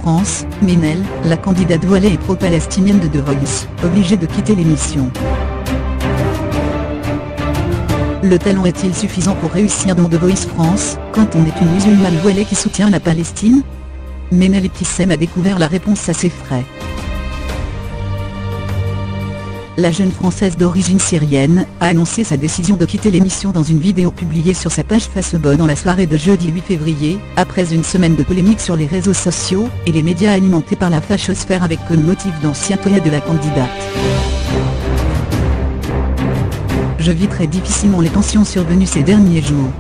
France, Menail, la candidate voilée et pro-palestinienne de The Voice, obligée de quitter l'émission. Le talent est-il suffisant pour réussir dans The Voice France, quand on est une musulmane voilée qui soutient la Palestine? Menail Ibtissem a découvert la réponse à ses frais. La jeune Française d'origine syrienne a annoncé sa décision de quitter l'émission dans une vidéo publiée sur sa page Facebook dans la soirée de jeudi 8 février, après une semaine de polémique sur les réseaux sociaux et les médias alimentés par la fachosphère avec comme motif d'anciens toyas de la candidate. Je vis très difficilement les tensions survenues ces derniers jours.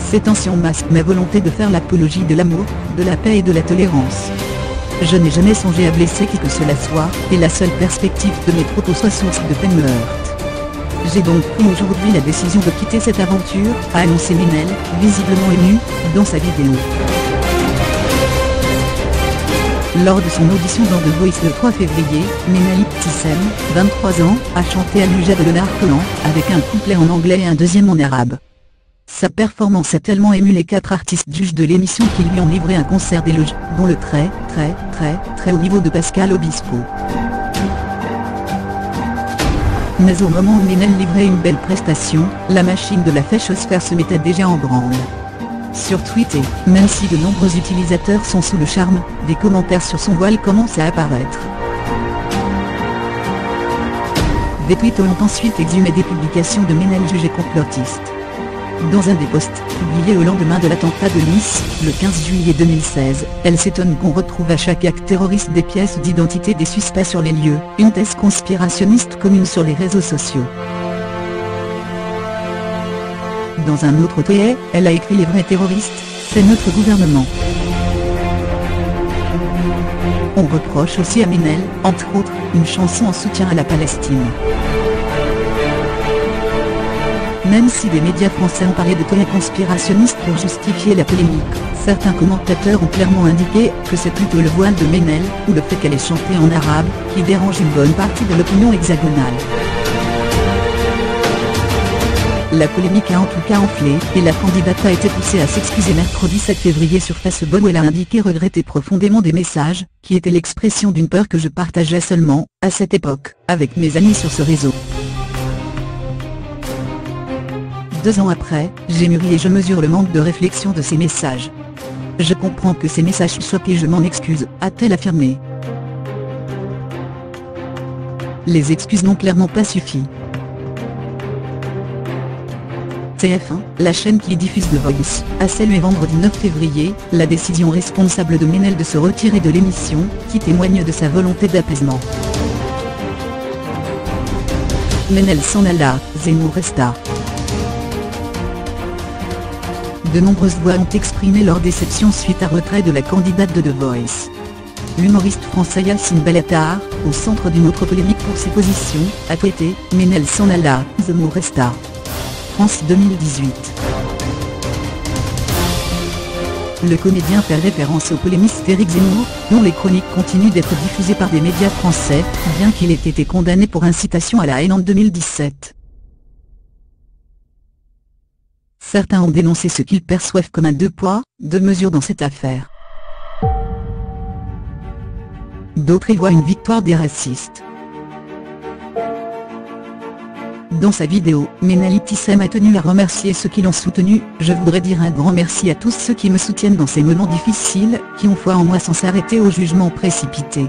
Ces tensions masquent ma volonté de faire l'apologie de l'amour, de la paix et de la tolérance. Je n'ai jamais songé à blesser qui que cela soit, et la seule perspective de mes propos soit source de peine me heurte. J'ai donc pris aujourd'hui la décision de quitter cette aventure, a annoncé Menail, visiblement ému, dans sa vidéo. Lors de son audition dans The Voice le 3 février, Menail Ibtissem, 23 ans, a chanté Al-Mujab le Narcolan, avec un couplet en anglais et un deuxième en arabe. Sa performance a tellement ému les 4 artistes juges de l'émission qui lui ont livré un concert d'éloges, dont le très haut niveau de Pascal Obispo. Mais au moment où Menail livrait une belle prestation, la machine de la fachosphère se mettait déjà en branle. Sur Twitter, même si de nombreux utilisateurs sont sous le charme, des commentaires sur son voile commencent à apparaître. Des tweets ont ensuite exhumé des publications de Menail jugées complotistes. Dans un des posts, publié au lendemain de l'attentat de Nice, le 15 juillet 2016, elle s'étonne qu'on retrouve à chaque acte terroriste des pièces d'identité des suspects sur les lieux, une thèse conspirationniste commune sur les réseaux sociaux. Dans un autre tweet, elle a écrit « Les vrais terroristes, c'est notre gouvernement ». On reproche aussi à Menail, entre autres, une chanson en soutien à la Palestine. Même si des médias français ont parlé de tollé conspirationniste pour justifier la polémique, certains commentateurs ont clairement indiqué que c'est plutôt le voile de Menail, ou le fait qu'elle ait chanté en arabe, qui dérange une bonne partie de l'opinion hexagonale. La polémique a en tout cas enflé, et la candidate a été poussée à s'excuser mercredi 7 février sur Facebook où elle a indiqué regretter profondément des messages, qui étaient l'expression d'une peur que je partageais seulement, à cette époque, avec mes amis sur ce réseau. 2 ans après, j'ai mûri et je mesure le manque de réflexion de ces messages. Je comprends que ces messages soient et je m'en excuse, a-t-elle affirmé. Les excuses n'ont clairement pas suffi. TF1, la chaîne qui diffuse The Voice, a salué vendredi 9 février, la décision responsable de Menail de se retirer de l'émission, qui témoigne de sa volonté d'apaisement. Menail s'en alla, Zemmour resta. De nombreuses voix ont exprimé leur déception suite à retrait de la candidate de The Voice. L'humoriste français Yacine Bellatar, au centre d'une autre polémique pour ses positions, a tweeté « Menail s'en alla, Zemmour resta ». France 2018. Le comédien fait référence au polémiste Éric Zemmour, dont les chroniques continuent d'être diffusées par des médias français, bien qu'il ait été condamné pour incitation à la haine en 2017. Certains ont dénoncé ce qu'ils perçoivent comme un 2 poids, 2 mesures dans cette affaire. D'autres y voient une victoire des racistes. Dans sa vidéo, Menail Ibtissem a tenu à remercier ceux qui l'ont soutenu. « Je voudrais dire un grand merci à tous ceux qui me soutiennent dans ces moments difficiles, qui ont foi en moi sans s'arrêter au jugement précipité.